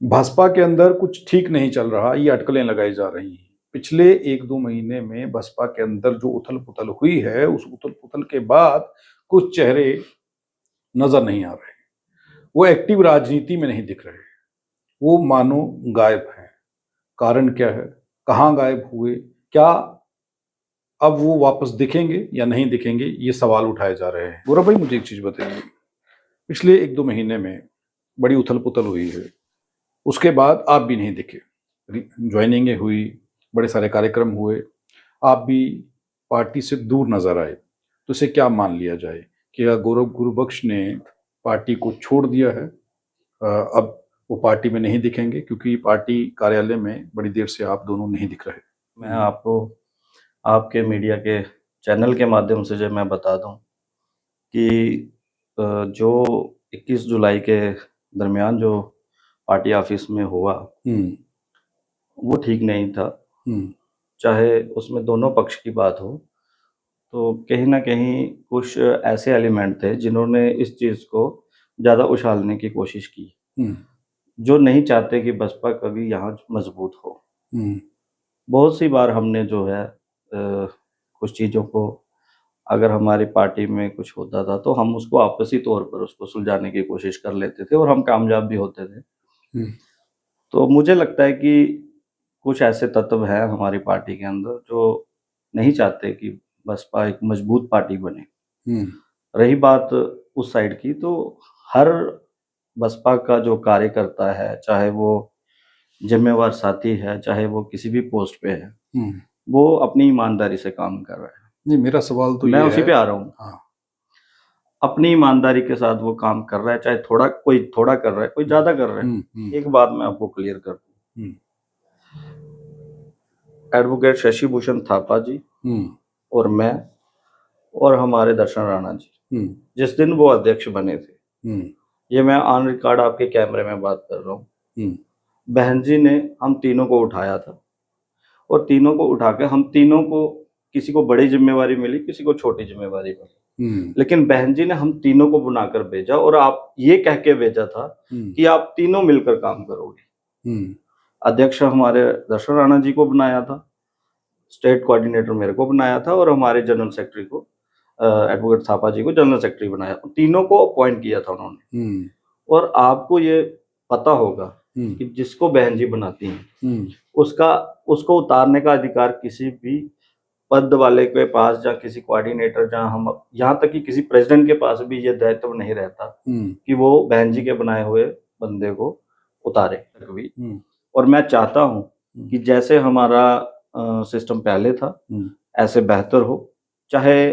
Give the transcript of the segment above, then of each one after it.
भाजपा के अंदर कुछ ठीक नहीं चल रहा, ये अटकलें लगाई जा रही हैं। पिछले 1-2 महीने में बसपा के अंदर जो उथल-पुथल हुई है, उस उथल-पुथल के बाद कुछ चेहरे नज़र नहीं आ रहे। वो एक्टिव राजनीति में नहीं दिख रहे। वो मानो गायब हैं। कारण क्या है? कहाँ गायब हुए? क्या अब वो वापस दिखेंगे या नहीं दिखेंगे? ये सवाल उठाए जा रहे हैं। गौरव भाई, मुझे एक चीज़ बताइए, पिछले 1-2 महीने में बड़ी उथल-पुथल हुई है। उसके बाद आप भी नहीं दिखे, ज्वाइनिंगें हुई, बड़े सारे कार्यक्रम हुए, आप भी पार्टी से दूर नजर आए। तो इसे क्या मान लिया जाए? क्या गौरव गुरुबख्श ने पार्टी को छोड़ दिया है? अब वो पार्टी में नहीं दिखेंगे क्योंकि पार्टी कार्यालय में बड़ी देर से आप दोनों नहीं दिख रहे। मैं आपको आपके मीडिया के चैनल के माध्यम से जो मैं बता दूं कि जो 21 जुलाई के दरमियान जो पार्टी ऑफिस में हुआ वो ठीक नहीं था। चाहे उसमें दोनों पक्ष की बात हो, तो कहीं ना कहीं कुछ ऐसे एलिमेंट थे जिन्होंने इस चीज़ को ज़्यादा उछालने की कोशिश की, जो नहीं चाहते कि बसपा कभी यहाँ मजबूत हो। बहुत सी बार हमने जो है कुछ चीज़ों को, अगर हमारी पार्टी में कुछ होता था तो हम उसको आपसी तौर पर उसको सुलझाने की कोशिश कर लेते थे और हम कामयाब भी होते थे। तो मुझे लगता है कि कुछ ऐसे तत्व हैं हमारी पार्टी के अंदर जो नहीं चाहते कि बसपा एक मजबूत पार्टी बने। रही बात उस साइड की, तो हर बसपा का जो कार्यकर्ता है, चाहे वो जिम्मेवार साथी है, चाहे वो किसी भी पोस्ट पे है, वो अपनी ईमानदारी से काम कर रहा है। नहीं, मेरा सवाल तो मैं ये उसी है। पे आ रहा हूँ। हाँ। अपनी ईमानदारी के साथ वो काम कर रहा है, चाहे कोई थोड़ा कर रहा है, कोई ज्यादा कर रहा है। एक बात मैं आपको क्लियर कर दूं, एडवोकेट शशि भूषण थापा जी और मैं और हमारे दर्शन राणा जी, जिस दिन वो अध्यक्ष बने थे, ये मैं ऑन रिकॉर्ड आपके कैमरे में बात कर रहा हूँ, बहन जी ने हम तीनों को उठाया था और तीनों को उठा के हम तीनों को, किसी को बड़ी जिम्मेवारी मिली, किसी को छोटी जिम्मेवारी मिली, लेकिन बहन जी ने हम तीनों को बुलाकर भेजा और आप ये कह के भेजा था कि आप तीनों मिलकर काम करोगे। अध्यक्ष हमारे दर्शन राणा जी को बनाया था, स्टेट कोऑर्डिनेटर मेरे को बनाया था और हमारे जनरल सेक्रेटरी को, एडवोकेट थापा जी को जनरल सेक्रेटरी बनाया। तीनों को अपॉइंट किया था उन्होंने। और आपको ये पता होगा कि जिसको बहन जी बनाती हैं उसको उतारने का अधिकार किसी भी पद वाले के पास, या किसी कोऑर्डिनेटर, जहां हम यहाँ तक कि किसी प्रेसिडेंट के पास भी ये दायित्व नहीं रहता कि वो बहन जी के बनाए हुए बंदे को उतारे कभी। और मैं चाहता हूँ कि जैसे हमारा सिस्टम पहले था ऐसे बेहतर हो। चाहे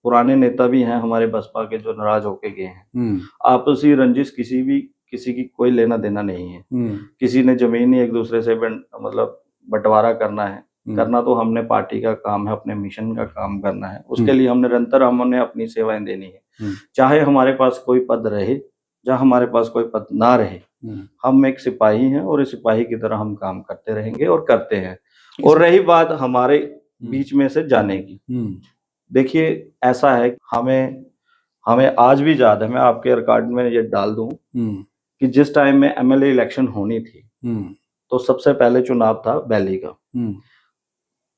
पुराने नेता भी हैं हमारे बसपा के जो नाराज होके गए हैं, आपसी रंजिश किसी की कोई लेना देना नहीं है। किसी ने जमीन ही एक दूसरे से मतलब बंटवारा करना है, करना तो हमने पार्टी का काम है, अपने मिशन का काम करना है, उसके लिए हम निरंतर हमने अपनी सेवाएं देनी है। चाहे हमारे पास कोई पद रहे, चाहे हमारे पास कोई पद ना रहे, हम एक सिपाही हैं और इस सिपाही की तरह हम काम करते रहेंगे और करते हैं। और रही बात हमारे बीच में से जाने की, देखिए ऐसा है, हमें आज भी याद है, मैं आपके रिकॉर्ड में ये डाल दूं कि जिस टाइम में एमएलए इलेक्शन होनी थी तो सबसे पहले चुनाव था बैली का।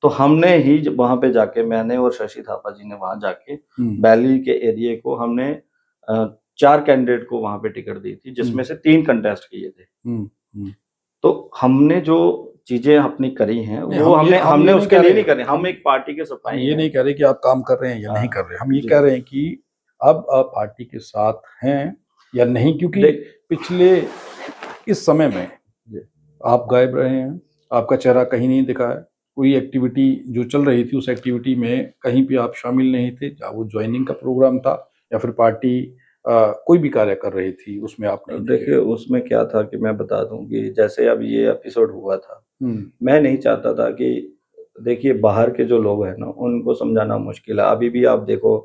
तो हमने ही वहां पे जाके, मैंने और शशि थापा जी ने वहां जाके बैली के एरिया को हमने 4 कैंडिडेट को वहां पे टिकट दी थी, जिसमें से 3 कंटेस्ट किए थे। तो हमने जो चीजें अपनी करी हैं वो हमने उसके लिए नहीं करी। हम एक पार्टी के सिपाही हैं। ये नहीं कह रहे कि आप काम कर रहे हैं या नहीं कर रहे, हम ये कह रहे हैं कि अब आप पार्टी के साथ हैं या नहीं, क्योंकि पिछले इस समय में आप गायब रहे हैं, आपका चेहरा कहीं नहीं दिखा है। कोई एक्टिविटी जो चल रही थी उस एक्टिविटी में कहीं भी आप शामिल नहीं थे, चाहे वो ज्वाइनिंग का प्रोग्राम था या फिर पार्टी कोई भी कार्य कर रही थी उसमें आप नहीं। देखिए उसमें क्या था कि मैं बता दूं कि जैसे अब ये एपिसोड हुआ था, मैं नहीं चाहता था कि, देखिए बाहर के जो लोग हैं ना उनको समझाना मुश्किल है। अभी भी आप देखो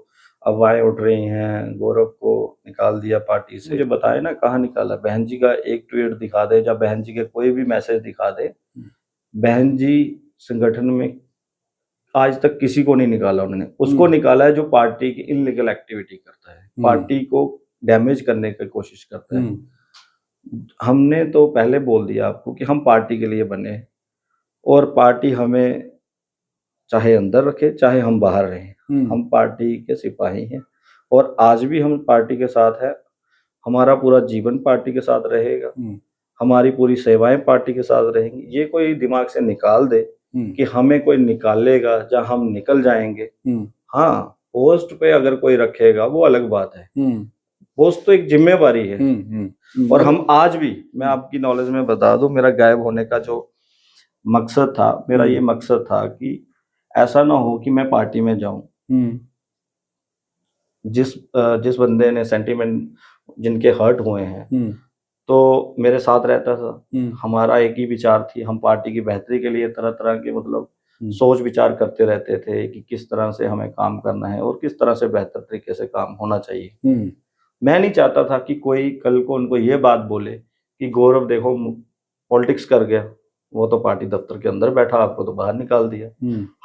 अफवाहें उठ रही हैं, गौरव को निकाल दिया पार्टी से। मुझे बताए ना कहाँ निकाला, बहन जी का एक ट्वीट दिखा दे या बहन जी के कोई भी मैसेज दिखा दे। बहन जी संगठन में आज तक किसी को नहीं निकाला उन्होंने, उसको निकाला है जो पार्टी की इनलीगल एक्टिविटी करता है, पार्टी को डैमेज करने की कोशिश करता है। हमने तो पहले बोल दिया आपको कि हम पार्टी के लिए बने, और पार्टी हमें चाहे अंदर रखे चाहे हम बाहर रहें, हम पार्टी के सिपाही हैं और आज भी हम पार्टी के साथ है। हमारा पूरा जीवन पार्टी के साथ रहेगा, हमारी पूरी सेवाएं पार्टी के साथ रहेंगी। ये कोई दिमाग से निकाल दे कि हमें कोई निकालेगा या हम निकल जाएंगे। हाँ, पोस्ट पे अगर कोई रखेगा वो अलग बात है, पोस्ट तो एक जिम्मेवारी है। और हम आज भी, मैं आपकी नॉलेज में बता दूं, मेरा गायब होने का जो मकसद था, मेरा ये मकसद था कि ऐसा ना हो कि मैं पार्टी में जाऊं। जिस बंदे ने सेंटीमेंट, जिनके हर्ट हुए हैं, तो मेरे साथ रहता था। हमारा एक ही विचार थी, हम पार्टी की बेहतरी के लिए तरह तरह के मतलब सोच विचार करते रहते थे कि किस तरह से हमें काम करना है और किस तरह से बेहतर तरीके से काम होना चाहिए। मैं नहीं चाहता था कि कोई कल को उनको ये बात बोले कि गौरव देखो पॉलिटिक्स कर गया, वो तो पार्टी दफ्तर के अंदर बैठा, आपको तो बाहर निकाल दिया।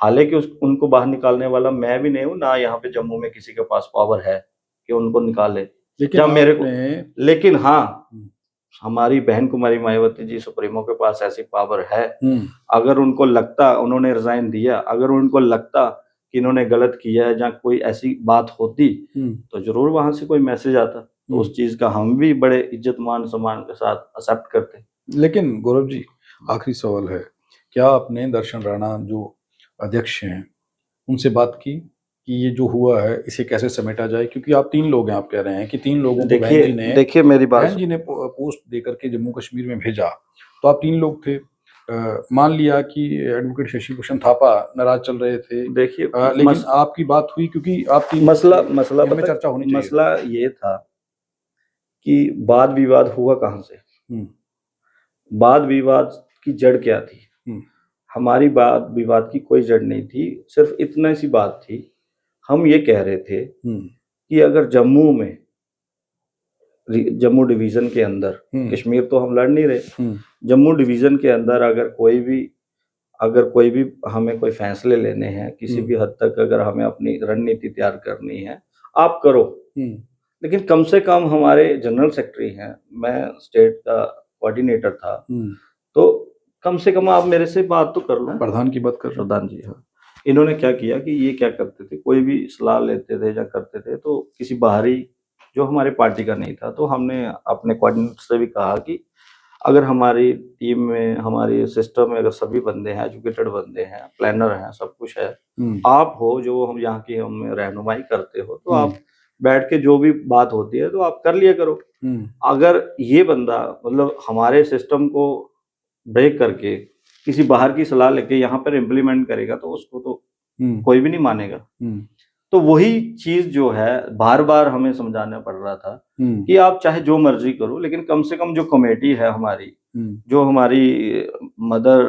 हालांकि उनको बाहर निकालने वाला मैं भी नहीं हूँ, ना यहाँ पे जम्मू में किसी के पास पावर है कि उनको निकाले, लेकिन मेरे को, लेकिन हाँ, हमारी बहन कुमारी मायावती जी सुप्रीमो के पास ऐसी पावर है। अगर उनको लगता, उन्होंने रिजाइन दिया, अगर उनको लगता कि इन्होंने गलत किया है या कोई ऐसी बात होती तो जरूर वहां से कोई मैसेज आता, तो उस चीज का हम भी बड़े इज्जत मान सम्मान के साथ एक्सेप्ट करते। लेकिन गौरव जी, आखिरी सवाल है, क्या आपने दर्शन राणा जो अध्यक्ष हैं उनसे बात की कि ये जो हुआ है इसे कैसे समेटा जाए? क्योंकि आप 3 लोग हैं, आप कह रहे हैं कि 3 लोगों को देखिए मेरी बात, बहन जी ने पोस्ट देकर के जम्मू कश्मीर में भेजा, तो आप 3 लोग थे। मान लिया कि एडवोकेट शशि भूषण थापा नाराज चल रहे थे, देखिए लेकिन आपकी बात हुई क्योंकि आप 3 मसला चर्चा होनी चाहिए। मसला ये था कि वाद विवाद हुआ कहाँ से, वाद विवाद की जड़ क्या थी? हमारी वाद विवाद की कोई जड़ नहीं थी, सिर्फ इतना सी बात थी, हम ये कह रहे थे कि अगर जम्मू में, जम्मू डिवीजन के अंदर, कश्मीर तो हम लड़ नहीं रहे, जम्मू डिवीजन के अंदर अगर कोई भी हमें कोई फैसले लेने हैं, किसी भी हद तक अगर हमें अपनी रणनीति तैयार करनी है, आप करो, लेकिन कम से कम हमारे जनरल सेक्रेटरी हैं, मैं स्टेट का कोऑर्डिनेटर था, तो कम से कम आप मेरे से बात तो कर लो। प्रधान की बात कर रहे, प्रधान जी, हाँ। इन्होंने क्या किया कि ये क्या करते थे, कोई भी सलाह लेते थे या करते थे तो किसी बाहरी जो हमारे पार्टी का नहीं था, तो हमने अपने कोऑर्डिनेटर से भी कहा कि अगर हमारी टीम में, हमारे सिस्टम में अगर सभी बंदे हैं, एजुकेटेड बंदे हैं, प्लानर हैं, सब कुछ है, आप हो जो हम यहाँ की हम रहनुमाई करते हो, तो आप बैठ के जो भी बात होती है तो आप कर लिया करो। अगर ये बंदा मतलब हमारे सिस्टम को ब्रेक करके किसी बाहर की सलाह लेके यहाँ पर इम्प्लीमेंट करेगा तो उसको तो कोई भी नहीं मानेगा। तो वही चीज जो है बार बार हमें समझाना पड़ रहा था कि आप चाहे जो मर्जी करो, लेकिन कम से कम जो कमेटी है हमारी, जो हमारी मदर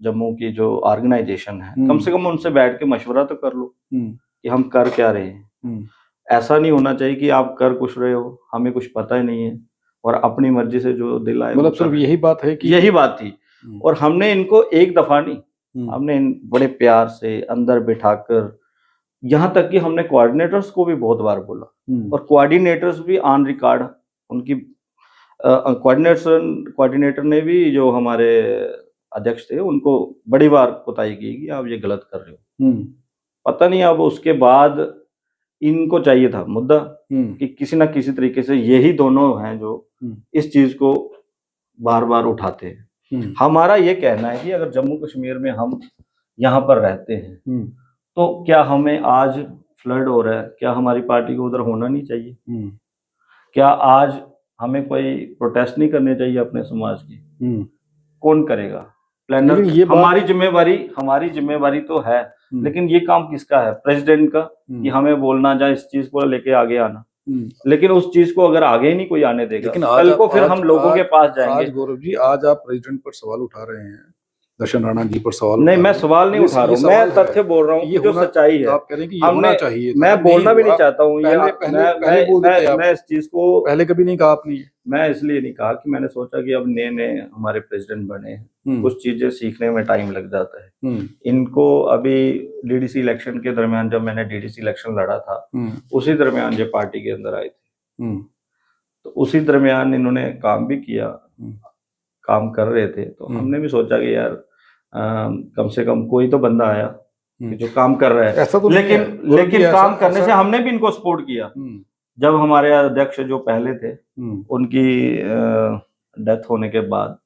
जम्मू की जो ऑर्गेनाइजेशन है, कम से कम उनसे बैठ के मशवरा तो कर लो कि हम कर क्या रहे हैं। ऐसा नहीं होना चाहिए कि आप कर कुछ रहे हो, हमें कुछ पता ही नहीं है और अपनी मर्जी से जो दिल आए, मतलब सिर्फ यही बात है कि यही बात थी। और हमने इनको एक दफा नहीं, हमने बड़े प्यार से अंदर बिठाकर, यहाँ तक कि हमने कोऑर्डिनेटर्स को भी बहुत बार बोला और कोऑर्डिनेटर्स भी ऑन रिकॉर्ड, उनकी कोऑर्डिनेटर ने भी, जो हमारे अध्यक्ष थे, उनको बड़ी बार कुताही की कि आप ये गलत कर रहे हो। पता नहीं अब उसके बाद इनको चाहिए था मुद्दा कि किसी ना किसी तरीके से यही दोनों हैं जो इस चीज को बार बार उठाते हैं। हमारा ये कहना है कि अगर जम्मू कश्मीर में हम यहाँ पर रहते हैं तो क्या हमें आज फ्लड हो रहा है, क्या हमारी पार्टी को उधर होना नहीं चाहिए? क्या आज हमें कोई प्रोटेस्ट नहीं करने चाहिए अपने समाज की? कौन करेगा? प्लानर। हमारी जिम्मेवारी तो है, लेकिन ये काम किसका है? प्रेसिडेंट का, कि हमें बोलना जाए इस चीज को लेके आगे आना। लेकिन उस चीज को अगर आगे ही नहीं कोई आने देगा, कल को फिर हम लोगों के पास जाएंगे। आज गौरव जी, आज आप प्रेसिडेंट पर सवाल उठा रहे हैं, दर्शन राणा जी पर सवाल नहीं, मैं सवाल नहीं उठा रहा हूँ, मैं तथ्य बोल रहा हूँ, ये जो सच्चाई है। आप कह रहे हैं कि ये होना चाहिए, मैं बोलना भी नहीं चाहता हूँ, मैं इस चीज को पहले कभी नहीं कहा आपने। मैं इसलिए नहीं कहा कि मैंने सोचा कि अब नए हमारे प्रेसिडेंट बने हैं, कुछ चीजें सीखने में टाइम लग जाता है इनको। अभी डीडीसी इलेक्शन के दरमियान, जब मैंने डीडीसी इलेक्शन लड़ा था, उसी दरमियान ये पार्टी के अंदर आए थे, तो उसी दरमियान इन्होंने काम भी किया, काम कर रहे थे, तो हमने भी सोचा कि यार कम से कम कोई तो बंदा आया कि जो काम कर रहा है। ऐसा तो लेकिन काम करने से हमने भी इनको सपोर्ट किया। जब हमारे अध्यक्ष जो पहले थे उनकी डेथ होने के बाद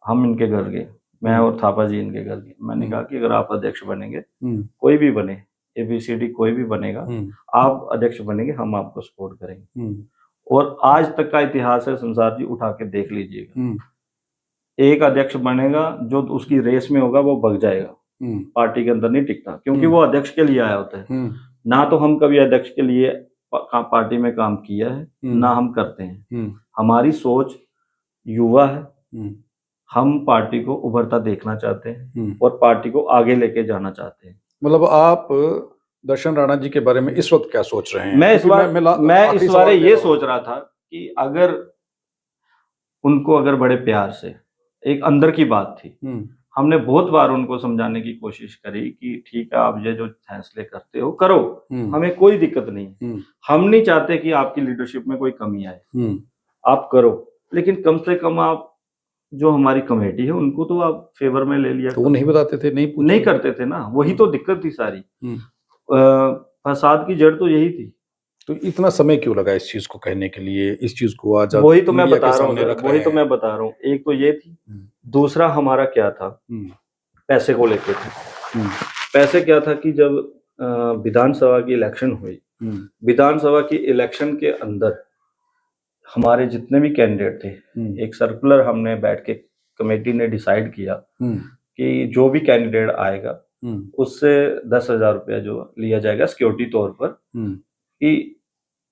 हम इनके घर गए, मैं और थापा जी इनके घर गए। मैंने कहा कि अगर आप अध्यक्ष बनेंगे, कोई भी बने, ABCD कोई भी बनेगा, आप अध्यक्ष बनेंगे, हम आपको सपोर्ट करेंगे। और आज तक का इतिहास है संसार जी, उठा के देख लीजिएगा, एक अध्यक्ष बनेगा जो उसकी रेस में होगा वो भग जाएगा, पार्टी के अंदर नहीं टिकता, क्योंकि वो अध्यक्ष के लिए आया होता है। ना तो हम कभी अध्यक्ष के लिए पार्टी में काम किया है, ना हम करते हैं। हमारी सोच युवा है, हम पार्टी को उभरता देखना चाहते हैं और पार्टी को आगे लेके जाना चाहते हैं। मतलब आप दर्शन राणा जी के बारे में इस वक्त क्या सोच रहे हैं? मैं इस बार ये सोच रहा था कि अगर उनको अगर बड़े प्यार से, एक अंदर की बात थी, हमने बहुत बार उनको समझाने की कोशिश करी कि ठीक है, आप ये जो फैसले करते हो करो, हमें कोई दिक्कत नहीं। हम नहीं चाहते कि आपकी लीडरशिप में कोई कमी आए, आप करो, लेकिन कम से कम आप जो हमारी कमेटी है उनको तो आप फेवर में ले लिया। तो वो नहीं बताते थे, नहीं करते थे ना, वही तो दिक्कत थी सारी। फसाद की जड़ तो यही थी। तो इतना समय क्यों लगा इस चीज को कहने के लिए, इस चीज को आज वही तो मैं बता रहा हूँ, एक तो ये थी, दूसरा हमारा क्या था, पैसे को लेकर थे। पैसे क्या था कि जब विधानसभा की इलेक्शन हुई, विधानसभा की इलेक्शन के अंदर हमारे जितने भी कैंडिडेट थे, एक सर्कुलर हमने बैठ के कमेटी ने डिसाइड किया कि जो भी कैंडिडेट आएगा उससे 10,000 रुपया जो लिया जाएगा सिक्योरिटी तौर पर, कि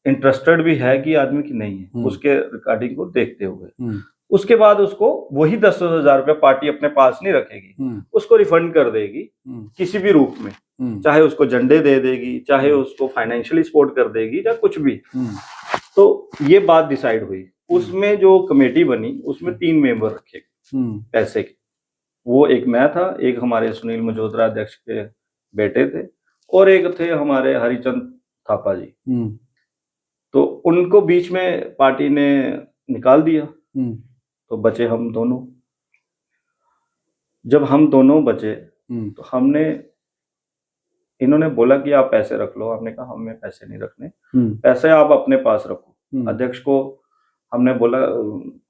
इंटरेस्टेड भी है कि आदमी की नहीं है, उसके रिकॉर्डिंग को देखते हुए। उसके बाद उसको वही 10,000 रुपया पार्टी अपने पास नहीं रखेगी, उसको रिफंड कर देगी किसी भी रूप में, चाहे उसको झंडे दे देगी, चाहे उसको फाइनेंशियली सपोर्ट कर देगी, या कुछ भी। तो ये बात डिसाइड हुई। उसमें जो कमेटी बनी उसमें 3 मेंबर रखे पैसे के, वो एक मैं था, एक हमारे सुनील मजोत्रा अध्यक्ष के बेटे थे, और एक थे हमारे हरिचंद थापा जी। तो उनको बीच में पार्टी ने निकाल दिया, तो बचे हम दोनों। जब हम दोनों बचे तो हमने, इन्होंने बोला कि आप पैसे रख लो, हमने कहा हमें पैसे नहीं रखने, पैसे आप अपने पास रखो। अध्यक्ष को हमने बोला,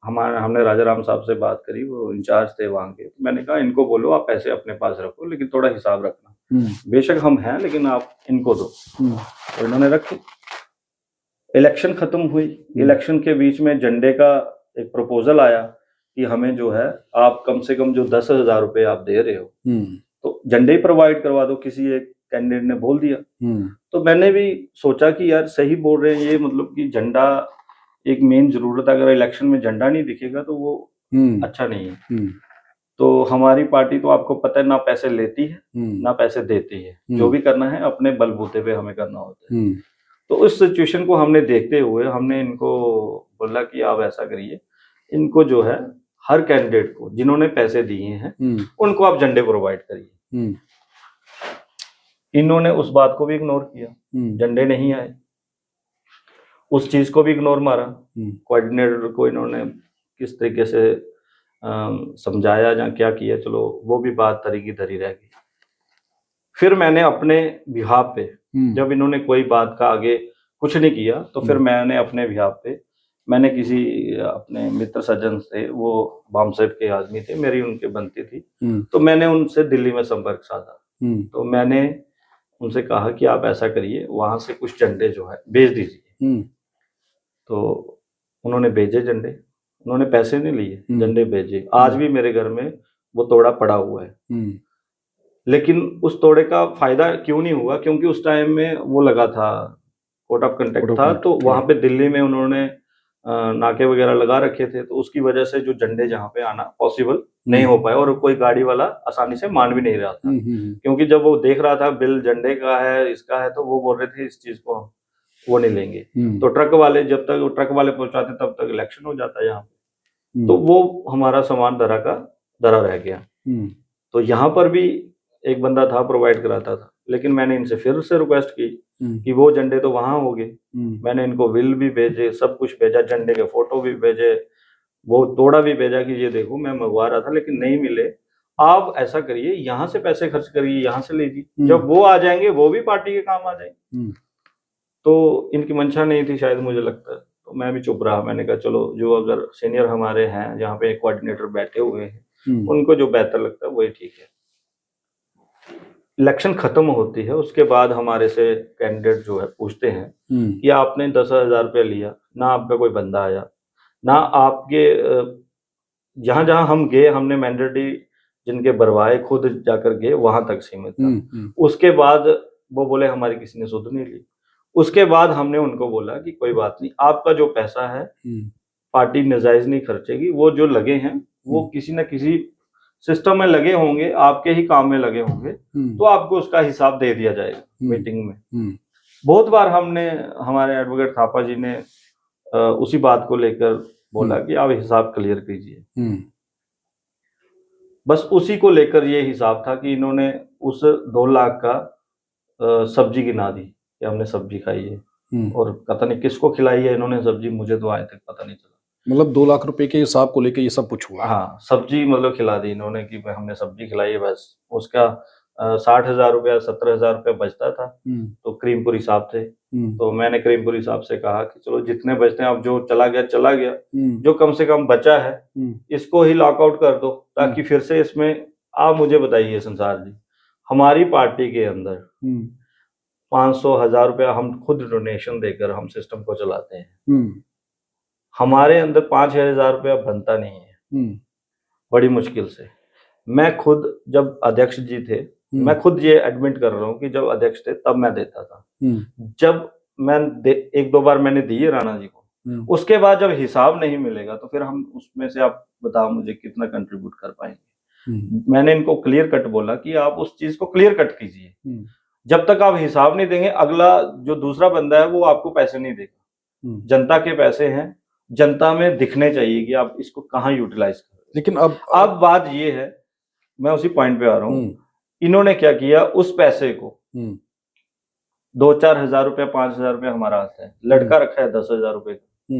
हमने राजा राम साहब से बात करी, वो इंचार्ज थे वहां के, तो मैंने कहा इनको बोलो आप पैसे अपने पास रखो, लेकिन थोड़ा हिसाब रखना, बेशक हम हैं लेकिन आप इनको दो। तो इन्होंने रखे। इलेक्शन खत्म हुई, इलेक्शन के बीच में झंडे का एक प्रपोजल आया कि हमें जो है, आप कम से कम जो 10,000 रुपये आप दे रहे हो, तो झंडे ही प्रोवाइड करवा दो, किसी एक कैंडिडेट ने बोल दिया। तो मैंने भी सोचा कि यार सही बोल रहे हैं ये, मतलब कि झंडा एक मेन जरूरत है, अगर इलेक्शन में झंडा नहीं दिखेगा तो वो अच्छा नहीं है। तो हमारी पार्टी तो आपको पता है, ना पैसे लेती है ना पैसे देती है, जो भी करना है अपने बलबूते पे हमें करना होता है। तो उस सिचुएशन को हमने देखते हुए हमने इनको बोला कि आप ऐसा करिए, इनको जो है हर कैंडिडेट को जिन्होंने पैसे दिए हैं उनको आप झंडे प्रोवाइड करिए। इन्होंने उस बात को भी इग्नोर किया, झंडे नहीं आए, उस चीज को भी इग्नोर मारा। कोऑर्डिनेटर को इन्होंने किस तरीके से समझाया या क्या किया, चलो वो भी बात तरी की तरी रह गई। फिर मैंने अपने बिहाफ पे, जब इन्होंने कोई बात का आगे कुछ नहीं किया, तो फिर मैंने अपने बिहाफ पे, मैंने किसी अपने मित्र सज्जन से, वो बामसेट के आदमी थे, मेरी उनके बनती थी, तो मैंने उनसे दिल्ली में संपर्क साधा। तो मैंने उनसे कहा कि आप ऐसा करिए, वहां से कुछ झंडे जो है भेज दीजिए। तो उन्होंने भेजे झंडे, उन्होंने पैसे नहीं लिए, झंडे भेजे। आज भी मेरे घर में वो तोड़ा पड़ा हुआ है। लेकिन उस तोड़े का फायदा क्यों नहीं हुआ, क्योंकि उस टाइम में वो लगा था, कोड ऑफ कंडक्ट था, तो वहां पे दिल्ली में उन्होंने नाके वगैरह लगा रखे थे, तो उसकी वजह से जो झंडे जहाँ पे आना पॉसिबल नहीं हो पाया, और कोई गाड़ी वाला आसानी से मान भी नहीं रहा था। क्योंकि जब वो देख रहा था बिल झंडे का है, इसका है, तो वो बोल रहे थे इस चीज को वो नहीं लेंगे। तो ट्रक वाले, जब तक ट्रक वाले पहुंचाते तब तक इलेक्शन हो जाता है यहाँ पे। तो वो हमारा सामान दरा का दरा रह गया। तो यहाँ पर भी एक बंदा था प्रोवाइड कराता था, लेकिन मैंने इनसे फिर से रिक्वेस्ट की कि वो झंडे तो वहां हो गए। मैंने इनको विल भी भेजे, सब कुछ भेजा, झंडे के फोटो भी भेजे, वो तोड़ा भी भेजा कि ये देखो मैं मंगवा रहा था लेकिन नहीं मिले। आप ऐसा करिए, यहाँ से पैसे खर्च करिए, यहाँ से लीजिए, जब वो आ जाएंगे वो भी पार्टी के काम आ जाएंगे। तो इनकी मंशा नहीं थी शायद, मुझे लगता है, तो मैं भी चुप रहा। मैंने कहा चलो जो अगर सीनियर हमारे हैं, जहाँ पे कोऑर्डिनेटर बैठे हुए हैं, उनको जो बेहतर लगता है वही ठीक है। इलेक्शन खत्म होती है, उसके बाद हमारे से कैंडिडेट जो है पूछते हैं कि आपने 10,000 रुपया लिया ना, आपका कोई बंदा आया ना, आपके जहां जहां हम गए हमने मैंडेटरी जिनके भरवाए खुद जाकर गए, वहां तक सीमित था। उसके बाद वो बोले हमारी किसी ने सुध नहीं ली। उसके बाद हमने उनको बोला कि कोई बात नहीं, आपका जो पैसा है पार्टी नाजायज नहीं खर्चेगी, वो जो लगे हैं वो किसी न किसी सिस्टम में लगे होंगे, आपके ही काम में लगे होंगे, तो आपको उसका हिसाब दे दिया जाएगा मीटिंग में। बहुत बार हमने, हमारे एडवोकेट थापा जी ने उसी बात को लेकर बोला कि आप हिसाब क्लियर कीजिए। बस उसी को लेकर ये हिसाब था कि इन्होंने उस 2 लाख का सब्जी गिना दी कि हमने सब्जी खाई है, और पता नहीं किसको खिलाई है इन्होंने सब्जी, मुझे तो आज तक पता नहीं चला। मतलब 2 लाख रुपए के हिसाब को लेके ये सब कुछ हुआ? हाँ, सब्जी मतलब खिला दी इन्होंने कि हमने सब्जी खिलाई है, बस उसका 60,000 रुपया 17,000 रुपया बचता था। तो क्रीमपुरी साहब थे, तो मैंने क्रीमपुरी साहब से कहा कि चलो जितने बचते हैं, अब जो चला गया चला गया, जो कम से कम बचा है इसको ही लॉकआउट कर दो, ताकि फिर से इसमें। आप मुझे बताइए संसार जी, हमारी पार्टी के अंदर 500,000 रुपया हम खुद डोनेशन देकर हम सिस्टम को चलाते हैं, हमारे अंदर 5,000 रुपया बनता नहीं है, बड़ी मुश्किल से। मैं खुद जब अध्यक्ष जी थे, मैं खुद ये एडमिट कर रहा हूँ कि जब अध्यक्ष थे तब मैं देता था। जब मैं 1-2 बार मैंने दिए राणा जी को, उसके बाद जब हिसाब नहीं मिलेगा तो फिर हम उसमें से, आप बताओ मुझे कितना कंट्रीब्यूट कर पाएंगे। मैंने इनको क्लियर कट बोला कि आप उस चीज को क्लियर कट कीजिए, जब तक आप हिसाब नहीं देंगे अगला जो दूसरा बंदा है वो आपको पैसे नहीं देगा। जनता के पैसे हैं, जनता में दिखने चाहिए कि आप इसको कहाँ यूटिलाइज कर रहे हैं। लेकिन अब बात ये है, मैं उसी पॉइंट पे आ रहा हूँ, इन्होंने क्या किया, उस पैसे को 2-4 हजार रुपया 5,000 रुपया हमारा आता है, लड़का रखा है 10,000 रुपये का।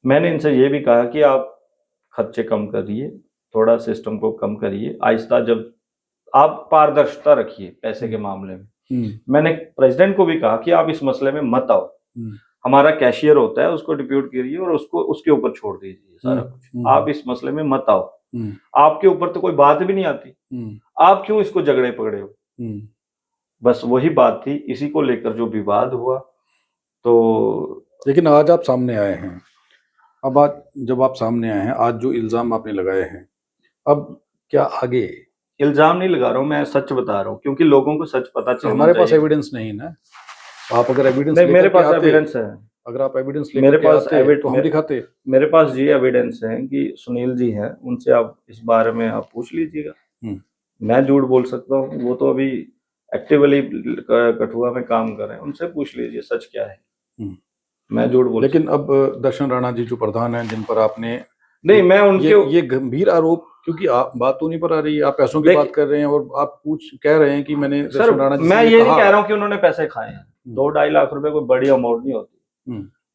मैंने इनसे ये भी कहा कि आप खर्चे कम करिए, थोड़ा सिस्टम को कम करिए, आहिस्ता, जब आप पारदर्शिता रखिए पैसे के मामले में। मैंने प्रेसिडेंट को भी कहा कि आप इस मसले में मत आओ, हमारा कैशियर होता है उसको डिप्यूट करिए और उसको उसके ऊपर छोड़ दीजिए सारा कुछ, आप इस मसले में मत आओ, आपके ऊपर तो कोई बात भी नहीं आती, आप क्यों इसको झगड़े पकड़े हो। बस वही बात थी, इसी को लेकर जो विवाद हुआ। तो लेकिन आज आप सामने आए हैं, अब आज जब आप सामने आए हैं, आज जो इल्जाम आपने लगाए हैं, अब क्या आगे? इल्जाम नहीं लगा रहा हूँ, मैं सच बता रहा हूँ, क्योंकि लोगों को सच पता चलना हमारे पास एविडेंस नहीं ना। आप अगर एविडेंस नहीं, मेरे पास एविडेंस है। अगर आप एविडेंस मेरे पास तो हम दिखाते। मेरे पास ये एविडेंस है कि सुनील जी हैं, उनसे आप इस बारे में आप पूछ लीजिएगा। मैं झूठ बोल सकता हूँ, वो तो अभी एक्टिवली कठुआ में काम कर रहे हैं, उनसे पूछ लीजिए सच क्या है। मैं झूठ बोल। लेकिन अब दर्शन राणा जी जो प्रधान हैं, जिन पर आपने, नहीं, मैं उनके ये गंभीर आरोप, क्योंकि आप बात तो नहीं पर आ रही है, आप पैसों की बात कर रहे हैं और आप कह रहे हैं कि मैंने दर्शन राणा जी, मैं ये नहीं कह रहा हूँ कि उन्होंने पैसे खाए हैं। 2-2.5 लाख रुपए कोई बड़ी अमाउंट नहीं होती,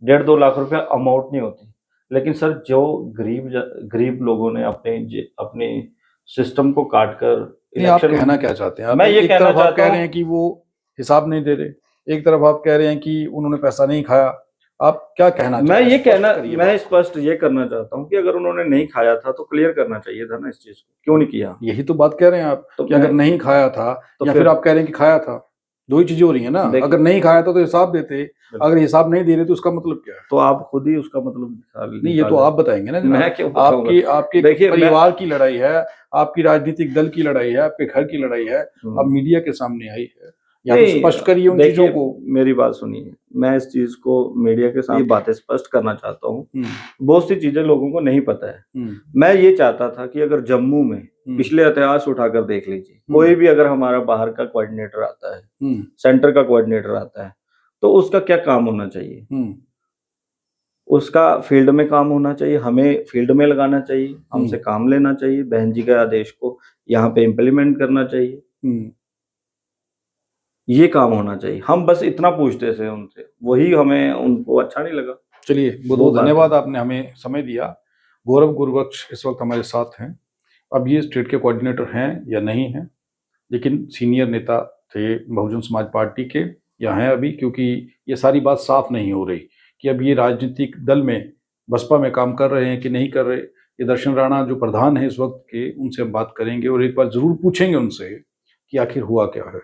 1.5-2 लाख रुपए अमाउंट नहीं होती। लेकिन सर, जो गरीब लोगों ने अपने सिस्टम को काट कर, आप कहना क्या चाहते हैं? मैं ये कहना चाहता हूं, कह रहे हैं कि वो हिसाब नहीं दे रहे, एक तरफ आप कह रहे हैं कि उन्होंने पैसा नहीं खाया, आप क्या कहना? मैं स्पष्ट ये करना चाहता हूँ कि अगर उन्होंने नहीं खाया था तो क्लियर करना चाहिए था ना इस चीज को, क्यों नहीं किया? यही तो बात कह रहे हैं आप, तो कि अगर नहीं खाया था तो या फिर आप कह रहे हैं कि खाया था, दो ही चीजें हो रही है ना। अगर नहीं खाया था तो हिसाब देते, अगर हिसाब नहीं दे रहे तो उसका मतलब क्या है? तो आप खुद ही उसका मतलब नहीं, ये तो आप बताएंगे ना। मैं क्यों? आपके परिवार की लड़ाई है, आपकी राजनीतिक दल की लड़ाई है, आपके घर की लड़ाई है, अब मीडिया के सामने आई है, या तो स्पष्ट करिए उन चीजों को। मेरी बात सुनिए, मैं इस चीज को मीडिया के सामने बातें स्पष्ट करना चाहता हूँ। बहुत सी चीजें लोगों को नहीं पता है। मैं ये चाहता था कि अगर जम्मू में पिछले इतिहास उठाकर देख लीजिए, कोई भी अगर हमारा बाहर का कोऑर्डिनेटर आता है, सेंटर का कोऑर्डिनेटर आता है, तो उसका क्या काम होना चाहिए? उसका फील्ड में काम होना चाहिए, हमें फील्ड में लगाना चाहिए, हमसे काम लेना चाहिए, बहन जी के आदेश को यहाँ पे इम्प्लीमेंट करना चाहिए। ये काम होना चाहिए। हम बस इतना पूछते थे उनसे, वही हमें उनको अच्छा नहीं लगा। चलिए, बहुत बहुत धन्यवाद, आपने हमें समय दिया। गौरव गुरुबख्श इस वक्त हमारे साथ हैं। अब ये स्टेट के कोऑर्डिनेटर हैं या नहीं हैं, लेकिन सीनियर नेता थे बहुजन समाज पार्टी के, या हैं अभी, क्योंकि ये सारी बात साफ नहीं हो रही कि अब ये राजनीतिक दल में बसपा में काम कर रहे हैं कि नहीं कर रहे। ये दर्शन राणा जो प्रधान है इस वक्त के, उनसे हम बात करेंगे और एक बार जरूर पूछेंगे उनसे कि आखिर हुआ क्या है।